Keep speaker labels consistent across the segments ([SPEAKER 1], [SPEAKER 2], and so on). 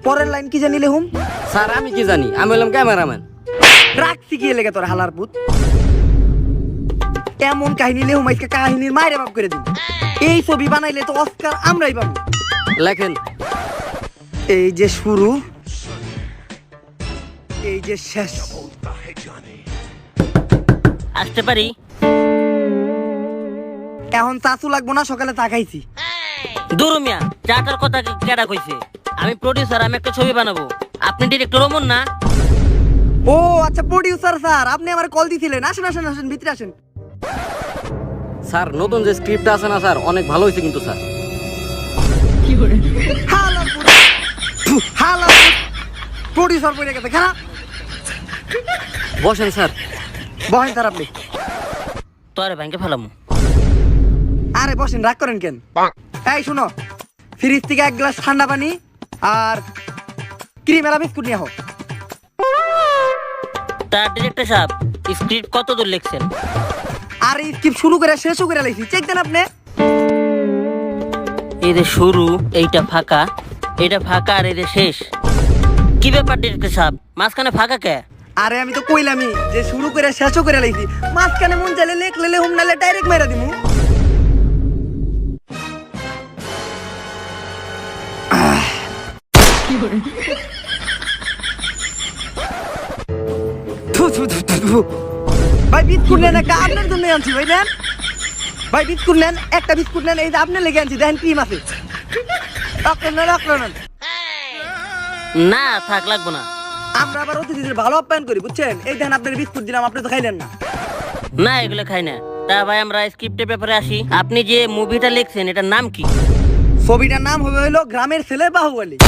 [SPEAKER 1] পরের লাইন কি জানি লেহুম?
[SPEAKER 2] স্যার আমি কি জানি, আমি হলাম ক্যামেরাম্যান।
[SPEAKER 1] রাখছি কি লেগে তোর হালার পুত। এমন কাহিনী লেহুম আজকে কাহিনীর মায়ের বাপ করে দিন। এই ছবি বানাইলে তো অস্কার আমরাই পাবো।
[SPEAKER 2] লেখেন।
[SPEAKER 1] এই যে শুরু, এই যে শেষ।
[SPEAKER 3] আসতে পারি?
[SPEAKER 1] এখন চাচু লাগবো না, সকালে তাকাইছি।
[SPEAKER 3] দূর মিয়া, চাটার কথা কেডা কইছে? আমি প্রডিউসার, আমি একটা ছবি বানাবো। আপনি ডিরেক্টর অমন না?
[SPEAKER 1] ও আচ্ছা, প্রডিউসার স্যার, আপনি আমার কল দিছিলেন। আসেন আসেন আসেন, ভিতরে আসেন।
[SPEAKER 2] স্যার নতুন যে স্ক্রিপ্টটা আছে না স্যার, অনেক ভালো হয়েছে কিন্তু স্যার।
[SPEAKER 1] প্রডিউসার বলে গেছে খারাপ।
[SPEAKER 2] বসেন স্যার।
[SPEAKER 1] বহেন স্যার আপনি।
[SPEAKER 3] তোরে ব্যাংকে ফেলাম।
[SPEAKER 1] আরে বসেন, রাগ করেন কেন? এই শুনো, ফ্রিজ থেকে এক গ্লাস ঠান্ডা পানি আর ক্রিম এলা বিস্কুট নিয়ে হোক।
[SPEAKER 3] তার ডিরেক্টর সাহেব, স্ক্রিপ্ট কত দূর লিখছেন?
[SPEAKER 1] আর এই স্কিপ শুরু করে শেষও করে লাইছি, চেক দেন আপনি।
[SPEAKER 3] এই যে শুরু, এইটা ফাঁকা, এটা ফাঁকা, আর এই যে শেষ। কি ব্যাপার ডিরেক্টর সাহেব, মাঝখানে ফাঁকা কে?
[SPEAKER 1] আরে আমি তো কইলামই যে শুরু করে শেষও করে লাইছি, মাঝখানে মন চাইলে লেখলে হুম নালে ডাইরেক্ট মেরা দিমু। ভাই বিস্কুট নেন একটা, আপনার জন্য আনছি ভাই। নেন ভাই বিস্কুট নেন, একটা বিস্কুট নেন, এই যে আপনার লেগে আনছি, দেখেন ক্রিম আছে।
[SPEAKER 3] না থাক, লাগবো না।
[SPEAKER 1] আমরা আবার অতিথিদের ভালো আপ্যায়ন করি, বুঝছেন? এই দেখেন আপনার বিস্কুট দিলাম, আপনি তো খাইলেন না।
[SPEAKER 3] না এগুলো খাই না। তা ভাই আমরা স্ক্রিপ্টের ব্যাপারে আসি। আপনি যে মুভিটা লিখছেন এটার নাম কি?
[SPEAKER 1] ছবিটার নাম হবে হইলো গ্রামের ছেলে বাহুবলী।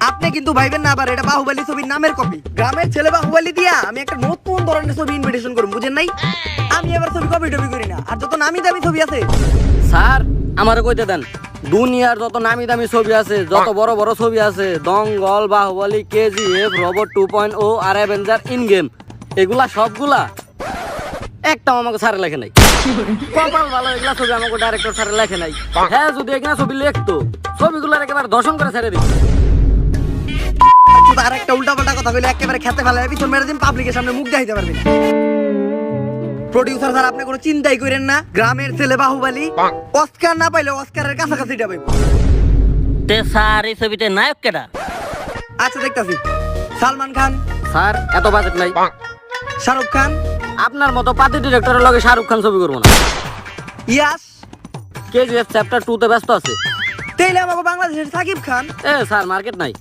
[SPEAKER 1] আপনি কিন্তু ভাইবেন না আবার এটা বাহুবলী ছবির নামের কপি। গ্রামের ছেলে বাহুবলী দিয়া আমি একটা নতুন ধরনের ছবি ইনভিটেশন করব, বুঝেন নাই? আমি এবার ছবি কপি টপি করি না, আর যত নামি দামি ছবি আছে
[SPEAKER 2] স্যার আমারে কইতে দেন, দুনিয়ার যত নামি দামি ছবি আছে, যত বড় বড় ছবি আছে, দঙ্গল, বাহুবলী, কেজিএফ, রোবট 2.0 আর অ্যাভেঞ্জার ইন গেম, এগুলা সবগুলা একটাও আমাকে স্যারে লেখে নাই। কপাল ভালো, এগুলা ছবি আমাকে ডাইরেক্টর স্যারে লেখে নাই। হ্যাঁ যদি এখানে ছবি লিখতো, ছবিগুলার একেবারে দর্শন করে ছেড়ে দিত।
[SPEAKER 1] আর একটা উল্টাপাল্টা কথা কইলে একেবারে খেতে ফেলে পিছন মেরে দিন, পাবলিকের সামনে মুখ দেখাইতে পারবেন। প্রডিউসার স্যার আপনি কোনো চিন্তাই করেন না, গ্রামের ছেলে বাহুবলী অস্কার না পাইলে অস্কারের কাছাকাছিটা পাইব।
[SPEAKER 3] তে স্যার এই ছবিতে নায়ক কেডা?
[SPEAKER 1] আচ্ছা দেখতাছি, সালমান খান।
[SPEAKER 2] স্যার এত বাজেট নাই।
[SPEAKER 1] শাহরুখ খান।
[SPEAKER 2] আপনার মতো পাতি ডিরেক্টরের লগে শাহরুখ খান ছবি করবো না।
[SPEAKER 1] ইয়াস।
[SPEAKER 2] কেজিএফ চ্যাপ্টার 2 তে ব্যস্ত আছে।
[SPEAKER 1] তাইলে আমাকে বাংলাদেশের সাকিব খান।
[SPEAKER 2] স্যার মার্কেট নাই।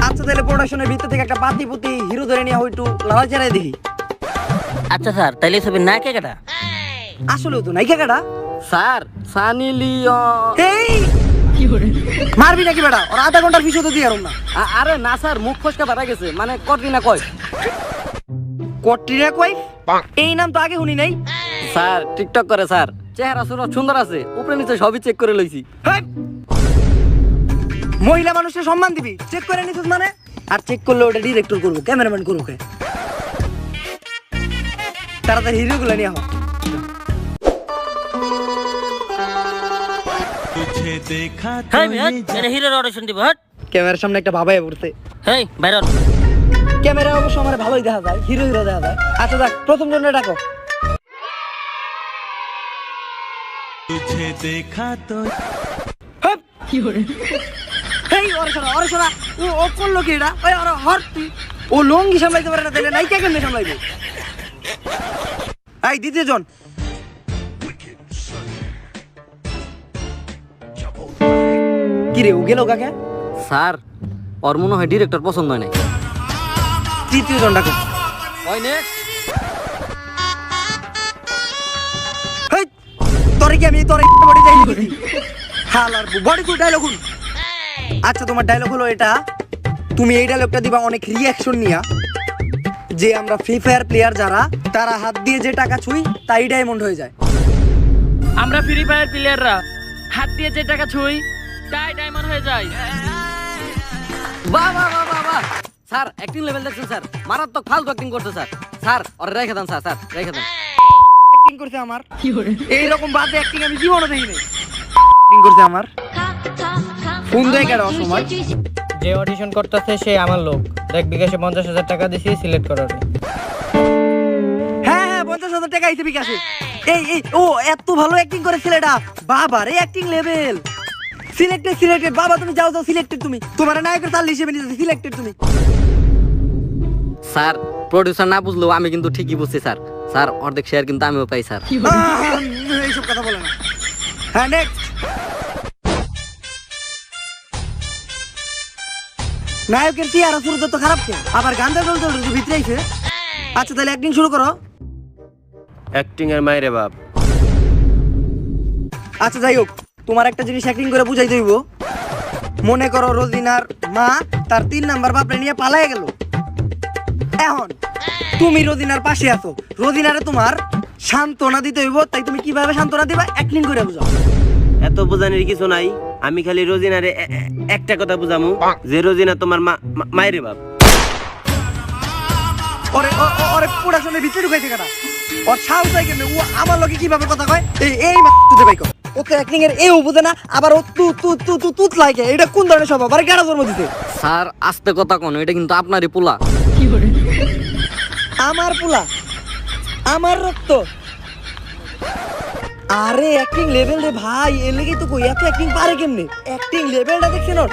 [SPEAKER 1] আচ্ছা তাহলে প্রোডাকশনের ভিতর থেকে একটা পাতি পুতি হিরো ধরে নিয়ে হয়তো লড়াই চালাই দেখি।
[SPEAKER 3] আচ্ছা স্যার, তাইলে এই ছবির নায়ক কেডা?
[SPEAKER 1] আসলেও তো নায়িকা কাটা।
[SPEAKER 2] স্যার সানি লিওন।
[SPEAKER 1] এই মারবি নাকি বেটা? ওর আধা ঘন্টার পিছু তো দিয়ে আর না।
[SPEAKER 2] আরে না স্যার, মুখ ফসকা বাড়া গেছে, মানে কটরিনা কয়।
[SPEAKER 1] কটরিনা কই? এই নাম তো আগে শুনি নাই।
[SPEAKER 2] স্যার টিকটক করে স্যার, চেহারা সুন্দর আছে, উপরে নিচে সবই চেক করে লইছি।
[SPEAKER 1] হেই! মহিলা মানুষের সম্মান দিবি, চেক করে নিছিস মানে? আর চেক করলে ওটা ডিরেক্টর করবো, ক্যামেরাম্যান করবো কে? তাড়াতাড়ি হিরো গুলো নিয়ে আহ।
[SPEAKER 3] হেই মিয়া, এনে হিরোর অডিশন দিব। হট
[SPEAKER 1] ক্যামেরার সামনে একটা ভাবাই পড়ছে।
[SPEAKER 3] হেই বাইরে হট।
[SPEAKER 1] ক্যামেরা অবশ্য আমার ভালোই দেখা যায়, হিরো হিরো দেখা যায়। আচ্ছা যাক, প্রথম জন্য ডাকো।
[SPEAKER 4] तुझे देखा तो
[SPEAKER 1] হেপ! হেই, ওরে সরা, ওরে সরা। ও করলো কি এটা? ওই ওরে হট তুই। ও লঙ্গি সামলাইতে পারে না, তাহলে নায়িকা কেমনে সামলাইবে? এই দ্বিতীয় জন। কি রে, ও গেল কাকে?
[SPEAKER 2] স্যার ওর মনে হয় ডিরেক্টর পছন্দ হয় নাই।
[SPEAKER 1] তৃতীয় জন ডাকো।
[SPEAKER 2] ওই নেক্সট।
[SPEAKER 1] হেই, তোরে কি আমি তোরে বডি যাই করছি? হালার বডি তো ডায়লগ শুন। আচ্ছা তোমার ডায়লগ হলো এটা, তুমি এই ডায়লগটা দিবা অনেক রিঅ্যাকশন নিয়া, যে আমরা ফ্রি ফায়ার প্লেয়ার যারা, তারা হাত দিয়ে যে টাকা ছুঁই তাই ডায়মন্ড হয়ে যায়।
[SPEAKER 3] আমরা ফ্রি ফায়ার প্লেয়াররা হাত দিয়ে যে টাকা ছুঁই তাই ডায়মন্ড হয়ে যায়।
[SPEAKER 2] বাহ বাহ বাহ বাহ বাহ। স্যার অ্যাক্টিং লেভেল দেখছেন স্যার, মারাত্মক ফালতু অ্যাক্টিং করছে স্যার। স্যার ওরে রেখে দেন স্যার, স্যার রেখে দেন।
[SPEAKER 1] অ্যাক্টিং করছে আমার, এই রকম বাজে অ্যাক্টিং আমি জীবনে দেখিনি। অ্যাক্টিং করছে আমার ফোন দেয় কেন অসময়?
[SPEAKER 5] যে অডিশন করতেছে সে আমার লোক। দেখ বিকাশে 50,000 টাকা দিছি সিলেক্ট করার।
[SPEAKER 1] হ্যাঁ হ্যাঁ 50,000 টাকা আইছে বিকাশে। এই ও এত ভালো অ্যাক্টিং করে ছেলেটা, বাবা রে অ্যাক্টিং লেভেল। সিলেক্টেড বাবা, তুমি যাও সিলেক্টেড, তুমি তোমার নায়কের তাল হিসেবে নিতে সিলেক্টেড তুমি।
[SPEAKER 2] স্যার প্রডিউসার না বুঝলেও আমি কিন্তু ঠিকই বুঝছি স্যার। স্যার অর্ধেক শেয়ার কিন্তু আমিও পাই স্যার।
[SPEAKER 1] এইসব কথা বলে না। হ্যাঁ নেক্সট। নায়কের চেহারা শুরুতে তো খারাপ কে, আবার গান দল ভিতরে আইছে। আচ্ছা তাহলে অ্যাক্টিং শুরু করো।
[SPEAKER 5] অ্যাক্টিং এর মাইরে বাপ।
[SPEAKER 1] আচ্ছা যাই হোক, তোমার একটা জিনিস অ্যাক্টিং করে বুঝাই দেব। মনে করো রোজিনার মা তার 3 নাম্বার বাপরে নিয়ে পালায়ে গেল। এখন তুমি রোজিনার পাশে আছো, রোজিনারে তোমার সান্ত্বনা দিতে হইব। তাই তুমি কিভাবে সান্ত্বনা দিবা অ্যাক্টিং করে বুঝাও।
[SPEAKER 6] এত বোঝানোর কিছু নাই, আমি খালি রোজিনারে একটা কথা বুঝামু যে রোজিনা তোমার মায়ের বাপ।
[SPEAKER 1] ওরে ওরে প্রোডাকশনের ভিতরে ঢুকাইছে কাটা। ওর সাহস হয় কেমনে, ও আমার লগে কিভাবে কথা কয়? এই তুই ভাই কর। ওকে অ্যাক্টিং এর এও বুঝে না, আবার ও তু লাগে। এটা কোন ধরনের স্বভাব? আরে গাড়া জন্ম দিতে।
[SPEAKER 2] স্যার আস্তে কথা কোন, এটা কিন্তু আপনারই পোলা।
[SPEAKER 1] আমার পোলা, আমার রক্ত। আরে অ্যাক্টিং লেভেল রে ভাই, এর লেগেই তো কই এত অ্যাক্টিং পারে কেমনে? অ্যাক্টিং লেভেলটা দেখছেন ওর?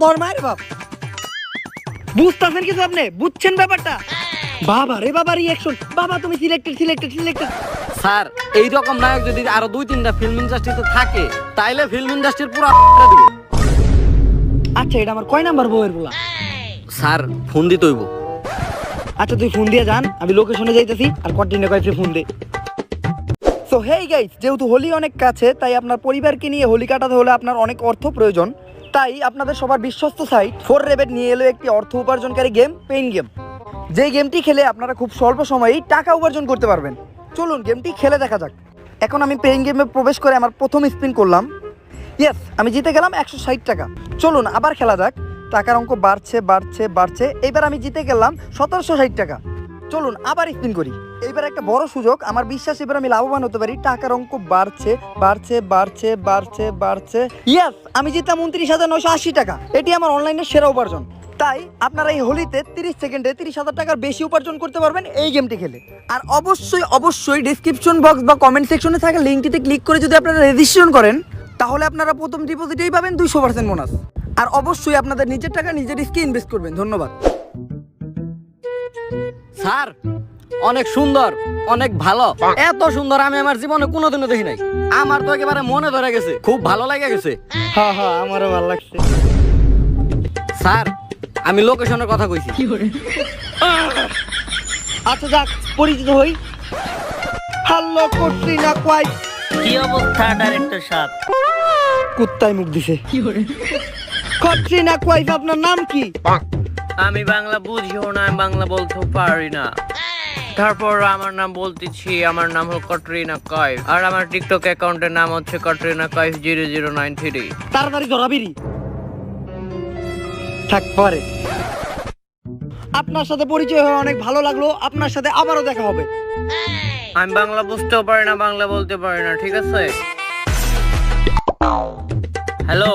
[SPEAKER 1] তোর মায়ের বাপ। বুঝতেছেন কিছু আপনি? বুঝছেন ব্যাপারটা? বাবা রে বাবা, রিঅ্যাকশন। বাবা তুমি সিলেক্টেড।
[SPEAKER 2] স্যার এই রকম নায়ক যদি আরো 2-3টা ফিল্ম ইন্ডাস্ট্রিতে থাকে তাইলে ফিল্ম ইন্ডাস্ট্রির পুরো দিব।
[SPEAKER 1] আচ্ছা এটা আমার কয় নাম্বার বউয়ের পোলা?
[SPEAKER 2] স্যার ফোন দিতে হইব।
[SPEAKER 1] আচ্ছা তুই ফোন দিয়ে যান, আমি লোকেশনে যাইতেছি। আর কন্টিনিউ কয়েছে ফোন দে। সো হেই গাইস, যেহেতু হোলি অনেক কাছে, তাই আপনার পরিবারকে নিয়ে হোলি কাটাতে হলে আপনার অনেক অর্থ প্রয়োজন। তাই আপনাদের সবার বিশ্বস্ত সাইট 4Rabbit নিয়ে এলো একটি অর্থ উপার্জনকারী গেম, পেইন গেম। যে গেমটি খেলে আপনারা খুব স্বল্প সময়েই টাকা উপার্জন করতে পারবেন। চলুন গেমটি খেলে দেখা যাক। এখন আমি পেইন গেমে প্রবেশ করে আমার প্রথম স্পিন করলাম। ইয়েস, আমি জিতে গেলাম 160 টাকা। চলুন আবার খেলা যাক। টাকার অঙ্ক বাড়ছে। এইবার আমি জিতে গেলাম 1760 টাকা। চলুন আবার স্পিন করি। এইবার একটা বড় সুযোগ, আমার বিশ্বাস এবার আমি লাভবান হতে পারি। টাকার অঙ্ক বাড়ছে। ইয়েস, আমি জিতলাম 29,980 টাকা। এটি আমার অনলাইনের সেরা উপার্জন। তাই আপনারা এই হোলিতে 30 সেকেন্ডে 30,000 টাকার বেশি উপার্জন করতে পারবেন এই গেমটি খেলে। আর অবশ্যই ডেসক্রিপশন বক্স বা কমেন্ট সেকশনে থাকা লিঙ্কটিতে ক্লিক করে যদি আপনারা রেজিস্ট্রেশন করেন, তাহলে আপনারা প্রথম ডিপোজিটেই পাবেন 200% বোনাস। আর অবশ্যই আপনাদের নিজের টাকা নিজের রিস্কে ইনভেস্ট করবেন। ধন্যবাদ।
[SPEAKER 2] স্যার অনেক সুন্দর, অনেক ভালো। এত সুন্দর আমি আমার জীবনে কোনোদিনও দেখি নাই। আমার তো একেবারে মনে ধরে গেছে, খুব ভালো লাগে গেছে।
[SPEAKER 1] হ্যাঁ আমারও ভালো লাগছে।
[SPEAKER 2] স্যার আমি লোকেশনের কথা কইছি।
[SPEAKER 1] আচ্ছা যাক, পরিচিত হই। হ্যালো কটরিনা কাইফ।
[SPEAKER 3] কি অবস্থা ডাইরেক্টর সাহেব?
[SPEAKER 1] কুত্তায় মুখ দিছে। কটরিনা কাইফ, আপনার নাম কি?
[SPEAKER 5] আমি বাংলা বুঝিও না, আমি বাংলা বলতে পারি না। তারপর আমার নাম বলতেছি, আমার নাম হলো কটরিনা কাইফ। আর আমার টিকটক অ্যাকাউন্টের নাম হচ্ছে কটরিনা কাইফ 0093।
[SPEAKER 1] তাড়াতাড়ি ধরাবিরি থাক পরে। আপনার সাথে পরিচয় হয়ে অনেক ভালো লাগলো। আপনার সাথে আবারও দেখা হবে।
[SPEAKER 5] আমি বাংলা বুঝতেও পারি না, বাংলা বলতে পারি না, ঠিক আছে? হ্যালো,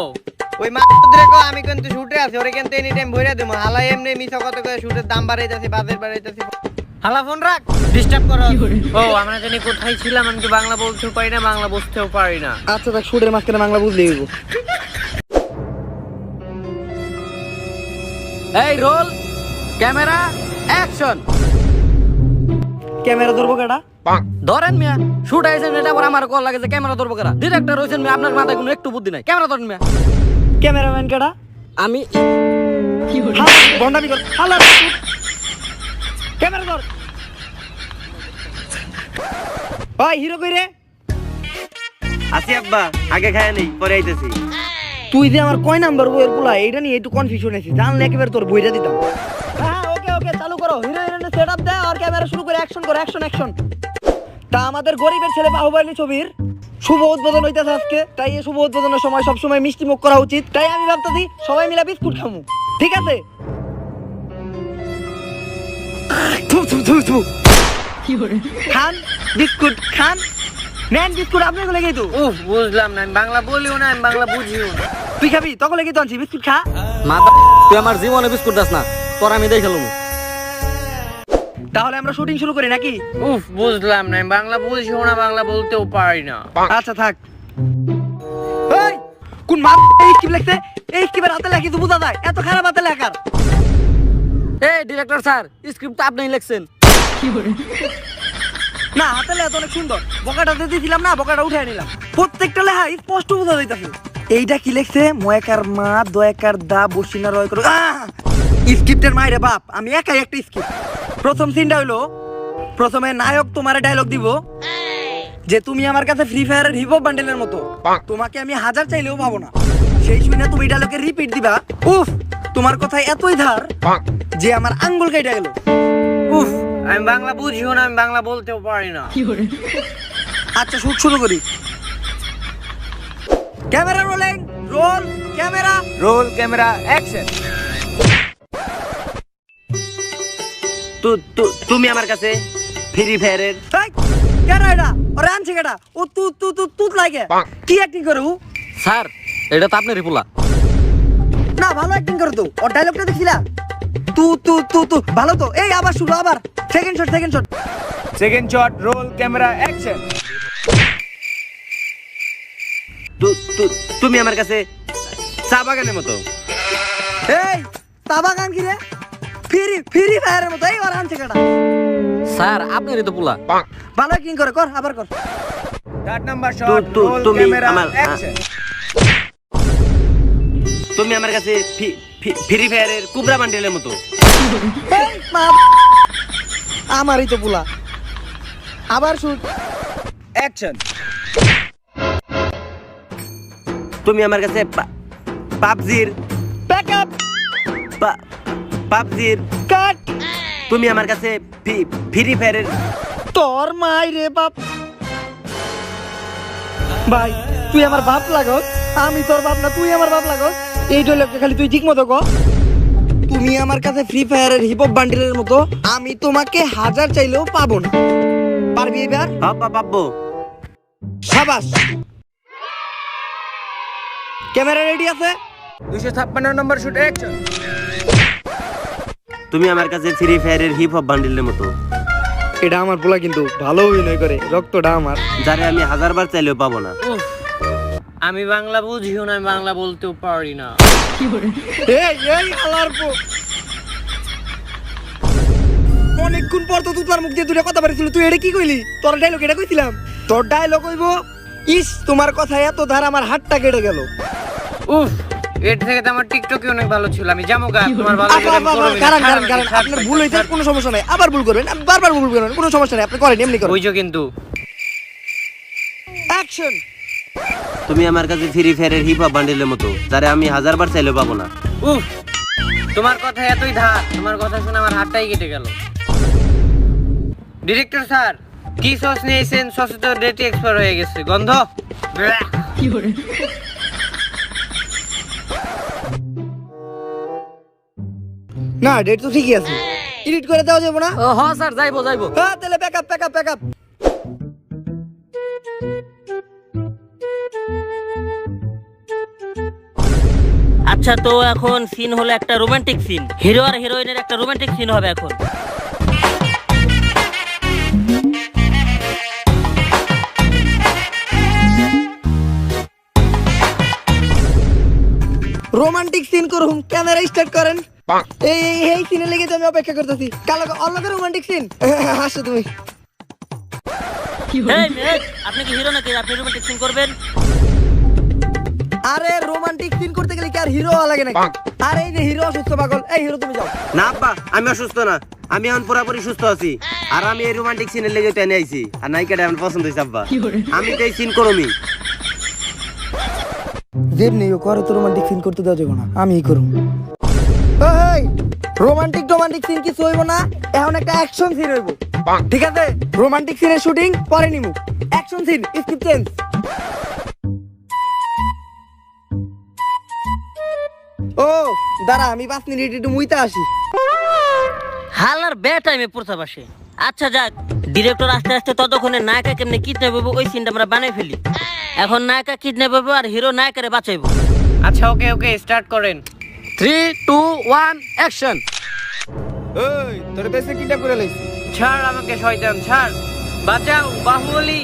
[SPEAKER 5] ওই মাত্র আমি কিন্তু শুটে আছি, ওরে কিন্তু এনি টাইম ভইরা দেবো। হালা এমনি মিছা কথা কয়ে শুটের দাম বাড়াইতেছি, বাজেট বাড়াইতেছি। হালা ফোন রাখ, ডিস্টার্ব করো। ও আমরা জানি কোথায় ছিলাম, আমি তো বাংলা বলতেও পারি না, বাংলা বুঝতেও পারি না।
[SPEAKER 1] আচ্ছা দেখ, শুটের মাঝখানে বাংলা বুঝলেই হইব।
[SPEAKER 2] এই রোল ক্যামেরা অ্যাকশন।
[SPEAKER 1] ক্যামেরা ধরবো কেডা?
[SPEAKER 2] ধরেন মিয়া, শুট আইছেন, এটা আবার আমার কল লাগে যে ক্যামেরা ধরবো কারা? ডিরেক্টর হইছেন মিয়া, আপনার মাথায় কোনো একটু বুদ্ধি নাই। ক্যামেরা ধরেন মিয়া।
[SPEAKER 1] ক্যামেরাম্যান কেডা?
[SPEAKER 2] আমি
[SPEAKER 1] বন্ডামি কর। হালা ক্যামেরা ধর। ওই হিরো কই রে?
[SPEAKER 6] আসি আব্বা, আগে খায় নেই, পরে আইতেছি।
[SPEAKER 1] তুই যে আমার কয় নাম্বার বইয়ের পোলা, এইটা নিয়ে একটু কনফিউশন আছি। জানলে একেবারে তোর বইটা দিতাম। হ্যাঁ ওকে চালু করো। হিরো হিরোইনের সেটআপ দাও আর ক্যামেরা শুরু করে অ্যাকশন করো। অ্যাকশন। তা আমাদের গরিবের ছেলে বাহুবলী ছবির শুভ উদ্বোধন হইতেছে আজকে। তাই এই শুভ উদ্বোধনের সময় সবসময় মিষ্টি মুখ করা উচিত। তাই আমি ভাবতেছি সবাই মিলে বিস্কুট খামু, ঠিক আছে? খান বিস্কুট, খান। নেন বিস্কুট, আপনাকে লেগেই তো।
[SPEAKER 5] উফ, বুঝলাম না, আমি বাংলা বলিও না, আমি বাংলা বুঝিও না।
[SPEAKER 1] তুই খাবি তখন কি তো আনছি বিস্কুট খা।
[SPEAKER 2] মাথা তুই আমার জীবনে বিস্কুট দাস না, তোর আমি দেখে লমু।
[SPEAKER 1] তাহলে আমরা শুটিং শুরু করি নাকি?
[SPEAKER 5] উফ, বুঝলাম না, আমি বাংলা বুঝিও না, বাংলা বলতেও পারি না।
[SPEAKER 1] আচ্ছা থাক। এই কোন মা এই স্ক্রিপ্ট লিখছে? এই স্ক্রিপ্টের হাতে লেখি তো বুঝা যায়, এত খারাপ হাতে লেখার।
[SPEAKER 2] এই ডিরেক্টর স্যার, স্ক্রিপ্ট তো আপনিই লিখছেন।
[SPEAKER 1] না হাতে লেখা তো অনেক সুন্দর, বকাটা দিয়েছিলাম না, বকাটা উঠে নিলাম। প্রত্যেকটা লেখা স্পষ্ট বোঝা যাইতাছে। এইটা কি লিখছে? ময়কার মা দয়াকার দা বসিনা রয় করে স্ক্রিপ্টের মাইরে বাপ, আমি একাই একটা স্ক্রিপ্ট। প্রথম সিনটা হইলো, প্রথমে নায়ক তোমারে ডায়লগ দিব যে তুমি আমার কাছে ফ্রি ফায়ারের হিপ হপ বান্ডেলের মতো, তোমাকে আমি 1000 চাইলেও পাবো না। সেই শুনে তুমি ডায়লগে রিপিট দিবা, উফ তোমার কথা এতই ধার যে আমার আঙ্গুল কেটে গেল।
[SPEAKER 5] উফ, আমি বাংলা বুঝিও না, আমি বাংলা বলতেও পারি না।
[SPEAKER 1] আচ্ছা শুট শুরু করি। Camera rolling, roll camera,
[SPEAKER 7] roll camera action.
[SPEAKER 6] তুমি আমার কাছে ফ্রি ফায়ারের
[SPEAKER 1] এই কেডা এটা? ওরে আনছে কেডা? ও তু লাগে কি অ্যাক্টিং করে ও?
[SPEAKER 2] স্যার এটা তো আপনারই পোলা।
[SPEAKER 1] না ভালো অ্যাক্টিং করে তো, ওর ডায়লগটা দেখছিলা? তু ভালো তো। এই আবার শুরু, আবার second shot.
[SPEAKER 7] Second shot, roll camera action.
[SPEAKER 6] তুমি আমার কাছে চা বাগানের মতো।
[SPEAKER 1] এই তাবা গান কি রে? ফ্রি ফায়ারের মতো। এই ওর আনছে কেডা?
[SPEAKER 2] স্যার আপনারই তো পোলা।
[SPEAKER 1] ভালো অ্যাক্টিং করে, কর আবার কর।
[SPEAKER 7] থার্ড নাম্বার শট, রোল
[SPEAKER 6] তুমি
[SPEAKER 7] ক্যামেরা
[SPEAKER 6] আমার
[SPEAKER 7] অ্যাকশন।
[SPEAKER 6] তুমি আমার কাছে ফ্রি ফায়ারের কুবরা বান্ডেলের মতো।
[SPEAKER 1] এই মা, আমারই তো পোলা। আবার শুট
[SPEAKER 7] অ্যাকশন।
[SPEAKER 6] তুমি আমার কাছে পাবজির
[SPEAKER 1] ব্যাকআপ
[SPEAKER 6] পাবজির
[SPEAKER 1] কাট।
[SPEAKER 6] তুমি আমার কাছে ফ্রি ফায়ারের
[SPEAKER 1] তোর মাই রে বাপ। ভাই তুই আমার বাপ লাগস, আমি তোর বাপ না, তুই আমার বাপ লাগস। এই ডায়লগটা খালি তুই ঠিক মতো কর। তুমি আমার কাছে ফ্রি ফায়ারের হিপ হপ বান্ডেলের মতো, আমি তোমাকে 1000 চাইলেও পাবো না। পারবি এবার?
[SPEAKER 6] পাবো।
[SPEAKER 1] সাবাস। ক্যামেরা রেডি আছে?
[SPEAKER 7] 256 নম্বর শুট অ্যাকশন।
[SPEAKER 6] তুমি আমার কাছে ফ্রি ফায়ারের হিপ হপ বান্ডেলের মতো,
[SPEAKER 1] এটা আমার পোলা কিন্তু ভালো অভিনয় করে, রক্তটা আমার।
[SPEAKER 6] যারে আমি 1000 বার চাইলেও পাবো না।
[SPEAKER 5] উফ, আমি বাংলা বুঝিও না, আমি বাংলা বলতেও পারি না।
[SPEAKER 1] এই হালার পো, অনেকক্ষণ পর তো তুই মুখ দিয়ে দুটো কথা পারিছিল, তুই এটা কি কইলি? তোর ডায়লগ এটা কইছিলাম। তোর ডায়লগ কইব, ইস তোমার কথা এত ধার আমার হাতটা কেটে গেল।
[SPEAKER 5] উফ, এর থেকে তো আমার টিকটকে অনেক ভালো ছিল। আমি যাবো গা, তোমার ভালো
[SPEAKER 1] আচ্ছা,
[SPEAKER 5] করে আমি করবো না।
[SPEAKER 1] কারণ আপনার ভুল হইছে, কোনো সমস্যা নাই। আবার ভুল করবেন, বারবার ভুল করবেন, কোনো সমস্যা নাই। আপনি করেন, এমনি করেন।
[SPEAKER 5] বুঝছো কিন্তু।
[SPEAKER 1] অ্যাকশন।
[SPEAKER 6] তুমি আমার কাছে ফ্রি ফায়ারের হিপ হপ বান্ডেলের মতো, যারে আমি 1000 বার চাইলেও পাবো না।
[SPEAKER 5] উফ, তোমার কথা এতই ধার, তোমার কথা শুনে আমার হাতটাই কেটে গেল। ডিরেক্টর স্যার, কি সস নিয়েছেন? সস তো ডেট এক্সপায়ার হয়ে গেছে, গন্ধ।
[SPEAKER 1] না ডেট তো ঠিকই আছে, এডিট করে দেওয়া যাবে না?
[SPEAKER 2] হ্যাঁ স্যার, যাইবো।
[SPEAKER 1] হ্যাঁ তাহলে ব্যাকআপ।
[SPEAKER 3] আচ্ছা, তো এখন সিন হলো একটা রোমান্টিক সিন, হিরো আর হিরোইনের একটা রোমান্টিক সিন হবে এখন।
[SPEAKER 1] রোমান্টিক সিন করুম, ক্যামেরা স্টার্ট করেন। এই সিনে লেগে তো আমি অপেক্ষা করতেছি। কালো অন্য রোমান্টিক সিন আসো তুমি।
[SPEAKER 3] এই মেয়ে, আপনি কি হিরো নাকি? আপনি রোমান্টিক সিন করবেন?
[SPEAKER 1] আরে রোমান্টিক সিন করতে গেলে কি আর হিরো হওয়া লাগে নাকি? আরে এই যে হিরো অসুস্থ পাগল, এই হিরো তুমি যাও।
[SPEAKER 6] না আব্বা, আমি অসুস্থ না, আমি এখন পুরোপুরি সুস্থ আছি। আর আমি এই রোমান্টিক সিনের লেগে টেনে আইছি, আর নায়িকাটা আমার পছন্দ হয়েছে আব্বা। আমি তো এই সিন করমি।
[SPEAKER 1] যেমনি করে তো রোমান্টিক সিন করতে দেওয়া যাবে না, আমিই করুম। এই রোমান্টিক সিন কিছু হইব না, এখন একটা অ্যাকশন সিন হইব। ঠিক আছে, রোমান্টিক সিনের শুটিং পরে নিমু। Action scene, script change. ও দাঁড়া, আমি 5 মিনিট একটু মুইতে আসি।
[SPEAKER 3] হালার বে টাইমে প্রস্তাব আসে। আচ্ছা যাক, ডিরেক্টর আস্তে আস্তে ততক্ষণে নায়িকা কেমনে কিডন্যাপ হইব ওই সিনটা আমরা বানাই ফেলি। এখন নায়িকা কিডন্যাপ হইব আর হিরো নায়িকারে বাঁচাইব।
[SPEAKER 5] আচ্ছা ওকে ওকে স্টার্ট করেন।
[SPEAKER 2] 3 2 1 অ্যাকশন।
[SPEAKER 7] ওই তোর দেশে কিটা করে লাইছি?
[SPEAKER 5] ছাড় আমাকে শয়তান ছাড়, বাঁচাও বাহুবলী।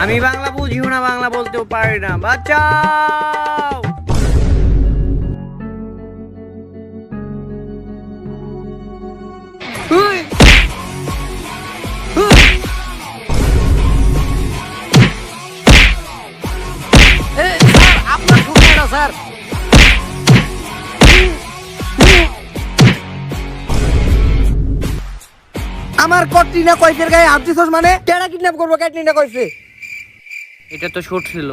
[SPEAKER 5] আমি বাংলা বুঝিও না, বাংলা বলতেও পারি না, বাঁচাও। উই!
[SPEAKER 2] স্যার আপনার শুনবে না স্যার।
[SPEAKER 1] আমার কটরিনা কইফের গায়ে হাত দিছস মানে কেডা কিডন্যাপ করবো ক্যাটরিনা কইফে?
[SPEAKER 5] এটা তো শুট ছিল।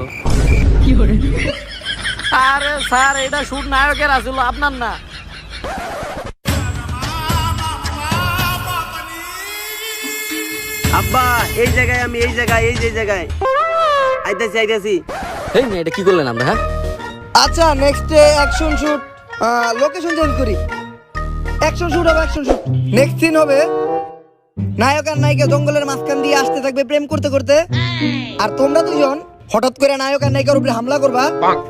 [SPEAKER 2] আরে স্যার এটা শুট নায়কের আসল, আপনার না।
[SPEAKER 6] আব্বা এই জায়গায় আমি এই জায়গায় আইতাছি।
[SPEAKER 2] এই মেয়ে এটা কি করলেন আমরা? হ্যাঁ
[SPEAKER 1] আচ্ছা next action shoot, location change করি। অ্যাকশন শুট হবে, অ্যাকশন শুট। নেক্সট সিন হবে নায়ক আর নায়িকা জঙ্গলের মাঝখান দিয়ে আসতে থাকবে প্রেম করতে করতে, আর তোমরা দুজন হঠাৎ করে নায়ক আর নায়িকার উপরে হামলা করবা,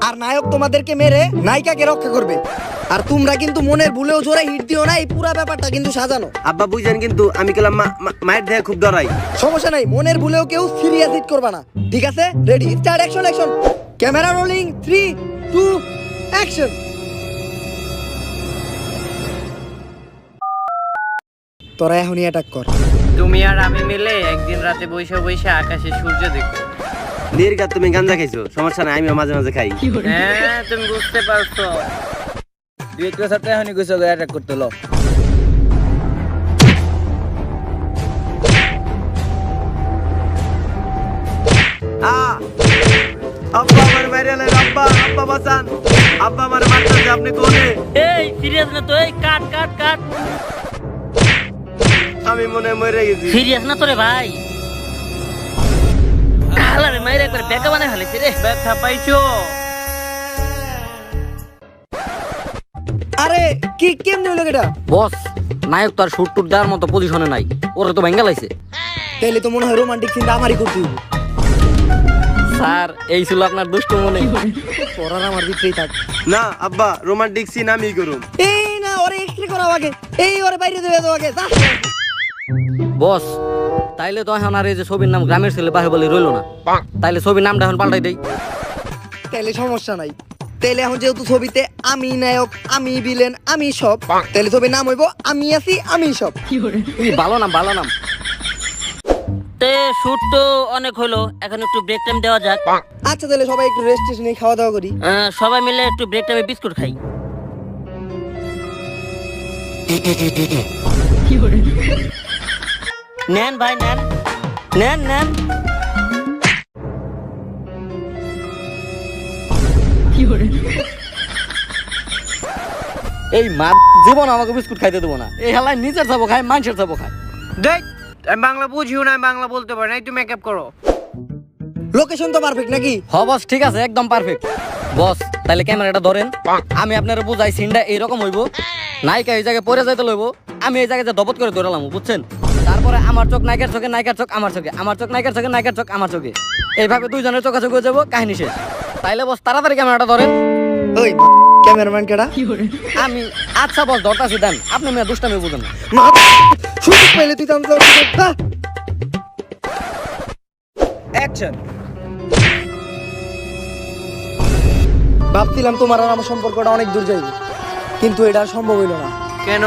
[SPEAKER 1] আর নায়ক তোমাদেরকে মেরে নায়িকাকে রক্ষা করবে। আর তোমরা কিন্তু মনের ভুলেও জোরে হিট দিও না, এই পুরো ব্যাপারটা কিন্তু সাজানো।
[SPEAKER 6] আব্বা বুঝেন কিন্তু আমি গেলাম মায়ের দেহে খুব ডরাই।
[SPEAKER 1] সমস্যা নাই, মনের ভুলেও কেউ সিরিয়াস হিট করবা না, ঠিক আছে? Ready, start, action action. Camera rolling, 3 2 action. তোরা এখনই অ্যাটাক কর।
[SPEAKER 5] তুমি আর আমি মিলে একদিন রাতে বৈশা বৈশা আকাশে সূর্য দেখো।
[SPEAKER 6] নির্ঘাত তুমি গাঞ্জা খাইছো, সমস্যা নাই, আমিও মাঝে মাঝে খাই।
[SPEAKER 5] হ্যাঁ তুমি বুঝতে পারছো।
[SPEAKER 7] তুই একটু সাথে এখনই কইছো অ্যাটাক করতে লো।
[SPEAKER 6] আব্বা আমার মাইরে লেন, আব্বা বাঁচান, আব্বা আমার মারতেছে, আপনি কোনে?
[SPEAKER 3] এই সিরিয়াস না তো, এই কাট কাট কাট।
[SPEAKER 6] আমি মনে হয় মরে গেছি।
[SPEAKER 3] সিরিয়াস না তো রে ভাই। আলারে মাইরে একবার বেকা বানায় ফেলেছি রে।
[SPEAKER 5] ব্যথা পাইছো?
[SPEAKER 1] আরে কি কেমনে হলো এটা?
[SPEAKER 2] বস নায়ক তো আর শুট টুট দেওয়ার মতো পজিশনে নাই, ওরা তো ভেঙ্গা লাইছে।
[SPEAKER 1] তাহলে তো মনে হয় রোমান্টিক সিনটা আমারই করতে হবে।
[SPEAKER 2] স্যার এই ছিল আপনার দুষ্ট মনে।
[SPEAKER 1] পড়ার আমার ভিতরেই থাক।
[SPEAKER 6] না আব্বা, রোমান্টিক সিন আমি করুম।
[SPEAKER 1] এই না, ওরে এক্সট্রা করা আগে, এই ওরে বাইরে দেবে তো আগে। যা।
[SPEAKER 2] বস তাইলে তো এখন আর এই যে ছবির নাম গ্রামের ছেলে বাহুবলী রইলো না, তাইলে ছবির নামটা এখন পাল্টাই দেই।
[SPEAKER 1] তাহলে সমস্যা নাই। তাহলে এখন যেহেতু ছবিতে আমি নায়ক, আমি ভিলেন, আমি সব, তাহলে ছবির নাম হইব আমি আছি আমি সব।
[SPEAKER 2] ভালো নাম, ভালো নাম।
[SPEAKER 3] তে শুট তো অনেক হলো, এখন একটু ব্রেক টাইম দেওয়া যাক।
[SPEAKER 1] আচ্ছা তাহলে সবাই একটু রেস্ট টেস্ট নিয়ে খাওয়া দাওয়া করি।
[SPEAKER 3] সবাই মিলে একটু ব্রেক টাইমে বিস্কুট খাই। নেন ভাই নেন নেন নেন।
[SPEAKER 2] এই মা জীবন আমাকে বিস্কুট খাইতে দেবো না, এই হেলায় নিজের যাবো খায়, মানুষের যাবো খায়।
[SPEAKER 5] দেখ আমি বাংলা বুঝিও না, আমি বাংলা বলতে পারি না, তুমি মেকআপ করো।
[SPEAKER 1] লোকেশন তো পারফেক্ট নাকি?
[SPEAKER 2] হ বস ঠিক আছে, একদম পারফেক্ট। বস তাহলে ক্যামেরাটা ধরেন, আমি আপনারা বুঝাই সিনটা এইরকম হইব। নায়িকা এই জায়গায় পরে যাইতে লইব, আমি এই জায়গায় দবত করে ধরালাম, বুঝছেন? তারপরে আমার চোখ নায়িকার চোখে, নায়িকার চোখ আমার চোখে, আমার চোখ নায়িকার চোখে, নায়িকার চোখ আমার চোখে, এইভাবে দুইজনের চোখাচোখ হয়ে যাবো, কাহিনী শেষ। তাইলে বস তাড়াতাড়ি ক্যামেরাটা ধরেন।
[SPEAKER 1] ওই ক্যামেরাম্যান কেডা?
[SPEAKER 2] আমি আচ্ছা বস ধরতাছি, দেন আপনি মেয়ে দুষ্টামি বুঝেন না।
[SPEAKER 1] সুযোগ পাইলে তুই জানতে
[SPEAKER 7] অ্যাকশন।
[SPEAKER 1] ভাবছিলাম তোমার আর আমার সম্পর্কটা অনেক দূর যাইবে, কিন্তু এটা আর সম্ভব হইল না।
[SPEAKER 5] কেন?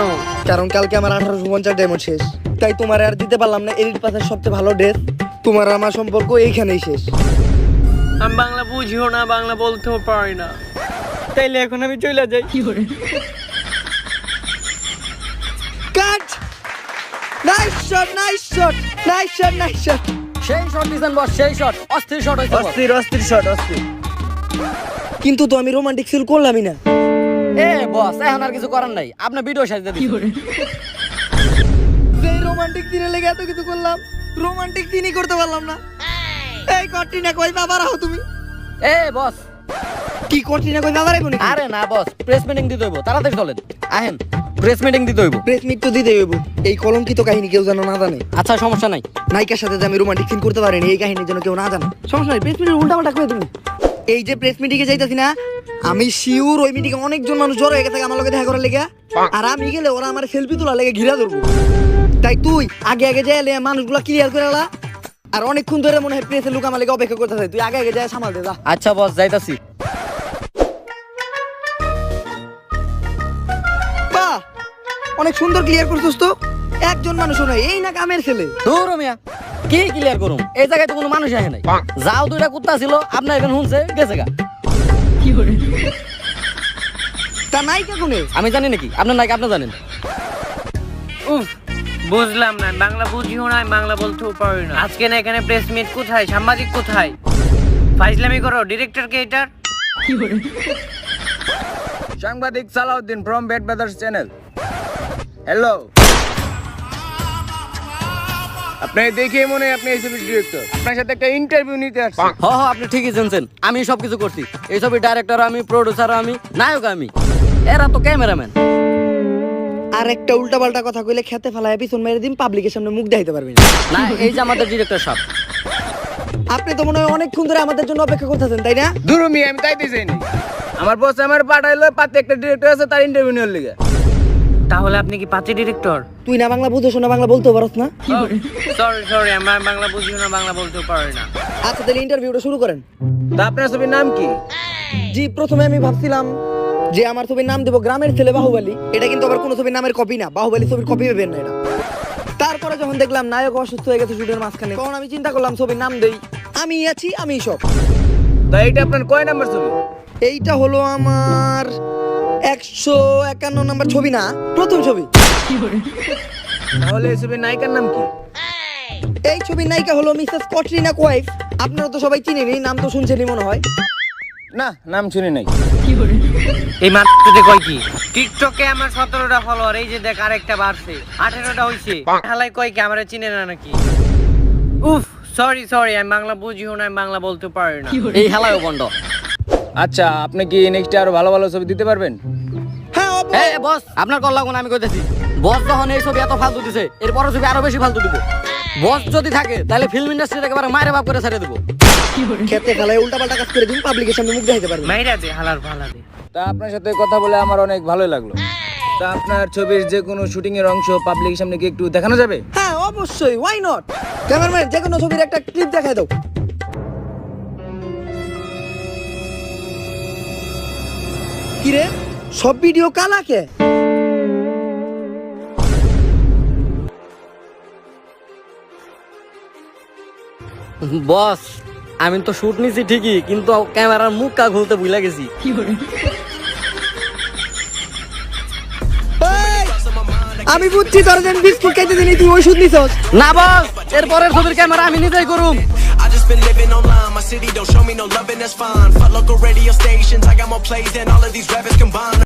[SPEAKER 1] কারণ কালকে আমার 1850 ডায়মন্ড শেষ, তাই তোমার আর দিতে পারলাম না এলিট পাসের সবচেয়ে ভালো ড্রেস। তোমার আর আমার সম্পর্ক এইখানেই শেষ।
[SPEAKER 5] আমি বাংলা বুঝিও না, বাংলা বলতেও পারি না, তাইলে এখন আমি চলে যাই।
[SPEAKER 1] Cut. Nice shot, nice shot, nice shot, nice shot.
[SPEAKER 2] সেই শট দিছেন বস, সেই শট, অস্থির শট হইছে বস।
[SPEAKER 7] অস্থির শট, অস্থির।
[SPEAKER 1] কিন্তু তো আমি রোমান্টিক ফিল করলামই না।
[SPEAKER 2] এ বস এখন আর কিছু করার নাই, আপনি ভিডিও সাজিয়ে দিন।
[SPEAKER 1] সেই রোমান্টিক সিনে লেগে এত কিছু করলাম, রোমান্টিক সিনই করতে পারলাম না। এই কটরিনা কই বাবা রাও তুমি?
[SPEAKER 2] এ বস
[SPEAKER 1] কি কটরিনা কই বাবা রাখো নাকি?
[SPEAKER 2] আরে না বস, প্রেস মিটিং দিতে হইব, তাড়াতাড়ি চলেন আহেন, প্রেস মিটিং দিতে হইব।
[SPEAKER 1] প্রেস মিট তো দিতে হইব, এই কলঙ্কিত কাহিনী কেউ যেন না জানে।
[SPEAKER 2] আচ্ছা সমস্যা নাই।
[SPEAKER 1] নায়িকার সাথে যে আমি রোমান্টিক সিন করতে পারিনি এই কাহিনীর জন্য কেউ না জানে। সমস্যা নাই, প্রেস মিটের উল্টা পাল্টা করে তুমি। এই যে প্রেস মিটিং এ যাইতাছি না, আমি শিওর ওই মিটিং অনেকজন মানুষ জড়ো হয়ে গেছে আমার লগে দেখা করার লেগে। আর আমি গেলে ওরা আমার সেলফি তোলার লেগে ঘিরা ধরবো। তাই তুই আগে আগে যাইলে মানুষগুলা ক্লিয়ার করে আলা। আর অনেকক্ষণ ধরে মনে হয় প্রেসের লোক আমার লেগে অপেক্ষা করতেছে, তুই আগে আগে যাই সামাল দে যা।
[SPEAKER 2] আচ্ছা বস, যাইতাছি।
[SPEAKER 1] বাহ, অনেক সুন্দর ক্লিয়ার করছিস তো। একজন মানুষ নয়, এই না কামের ছেলে।
[SPEAKER 2] দূর মিয়া, কি ক্লিয়ার করুম? এই জায়গায় তো কোনো মানুষ আসে নাই। যাও দুইটা কুত্তা ছিল, আপনার এখানে শুনছে গেছে গা।
[SPEAKER 1] তা নাই কোনে?
[SPEAKER 2] আমি জানি নাকি? আপনার নাকি আপনি জানেন?
[SPEAKER 5] উফ, বুঝলাম না, বাংলা বুঝিও না, বাংলা বলতেও পারি না। আজকে না এখানে প্রেস মিট কোথায়, সাংবাদিক কোথায়? ফাইজলামি করো, ডিরেক্টর কে এটার?
[SPEAKER 7] সাংবাদিক Salauddin from bed brothers channel. Hello, আপনি দেখে মনে হয় আপনি এই ছবির ডিরেক্টর। আপনার সাথে একটা ইন্টারভিউ নিতে আসছি।
[SPEAKER 2] হ হ, আপনি ঠিকই জানছেন, আমি সবকিছু করছি। এই ছবির ডাইরেক্টর আমি, প্রডিউসার আমি, নায়ক আমি, এরা তো ক্যামেরাম্যান।
[SPEAKER 1] আর একটা উল্টাপাল্টা কথা কইলে খেতে ফেলায় পিছন মেরে দিন, পাবলিকের সামনে মুখ দেখাইতে পারবি না।
[SPEAKER 2] না, এই যে আমাদের ডিরেক্টর সাহেব।
[SPEAKER 1] আপনি তো মনে হয় অনেকক্ষণ ধরে আমাদের জন্য অপেক্ষা করতেছেন, তাই না?
[SPEAKER 7] দুরুমি, আমি তাইতে চাইনি। আমার বস আমার পাঠাইলো, পাতে একটা ডিরেক্টর আছে, তার ইন্টারভিউ নেওয়ার লিগে।
[SPEAKER 5] তাহলে আপনি কি পাঁচে ডিরেক্টর?
[SPEAKER 1] তুই না বাংলা বুঝোস না, বাংলা বলতেও পারস না।
[SPEAKER 5] সরি, আমরা বাংলা বুঝিও না, বাংলা বলতেও পারি না।
[SPEAKER 1] আচ্ছা, তাহলে ইন্টারভিউটা শুরু করেন।
[SPEAKER 7] তা আপনার ছবির নাম কি?
[SPEAKER 1] জি, প্রথমে আমি ভাবছিলাম যে আমার ছবির নাম দেবো গ্রামের ছেলে বাহুবলী। এটা কিন্তু আবার কোনো ছবির নামের কপি না, বাহুবলী ছবির কপি পাবেন না এটা। তারপরে যখন দেখলাম নায়ক অসুস্থ হয়ে গেছে শুটের মাঝখানে, তখন আমি চিন্তা করলাম ছবির নাম দেই আমি আছি আমি সব।
[SPEAKER 7] তা এইটা আপনার কয় নাম্বার ছবি?
[SPEAKER 1] এইটা হলো আমার 151 নাম্বার ছবি, না প্রথম ছবি।
[SPEAKER 7] তাহলে এই ছবির নায়িকার নাম কি?
[SPEAKER 1] এই ছবির নায়িকা হলো মিসেস ক্যাটরিনা কাইফ। আপনারা তো সবাই চিনেনই, নাম তো শুনছেনই মনে হয়।
[SPEAKER 7] না, নাম শুনি নাই।
[SPEAKER 5] এই মাত্রতে কয় কি? টিকটকে আমার 17টা ফলোয়ার, এই যে দেখ আরেকটা বাড়ছে, 18টা হইছে। হালাই কয় কি আমারে চিনে না নাকি? উফ, সরি, আমি বাংলা বুঝিও না, আমি বাংলা বলতে পারি না।
[SPEAKER 2] এই হেলায়ও বন্ড।
[SPEAKER 7] আচ্ছা, আপনি কি নেক্সট আরো ভালো ভালো ছবি দিতে পারবেন?
[SPEAKER 1] হ্যাঁ
[SPEAKER 2] এই বস, আপনার কল লাগবে না, আমি কইতেছি। বস যখন এই ছবি এত ফালতু দিছে, এরপরের ছবি আরো বেশি ফালতু দিব। বস যদি থাকে তাহলে ফিল্ম ইন্ডাস্ট্রি একেবারে মায়ের বাপ করে ছেড়ে দেবো।
[SPEAKER 1] খেতে ফেলায় উল্টাপাল্টা কাজ করে দিন, পাবলিকের সামনে মুখ দেখাইতে পারবেন।
[SPEAKER 5] মাইরা দে, হালার ভালা দে।
[SPEAKER 7] তা আপনার সাথে কথা বলে আমার অনেক ভালোই লাগলো। তা আপনার ছবির যে কোনো শুটিং এর অংশ পাবলিকের সামনে কি একটু দেখানো যাবে?
[SPEAKER 1] হ্যাঁ অবশ্যই, ওয়াই নট। ক্যামেরাম্যান, যে কোনো ছবির একটা ক্লিপ দেখাই দাও। কিরে, সব ভিডিও কালাকে?
[SPEAKER 2] বস, আমি তো শুট নিছি ঠিকই, কিন্তু ক্যামেরার মুখ কা খুলতে ভুলে গেছি।
[SPEAKER 1] আমি বুঝছি তোর যেন বিস্কুট খাইতে দিনি, তুই ওষুধ নিছস।
[SPEAKER 2] না বস, এরপরের ছবির ক্যামেরা আমি নিজেই করুম।
[SPEAKER 8] I just been living online, my city don't show me no loving, that's fine. Fuck local radio stations, I got more plays than all of these rappers combined.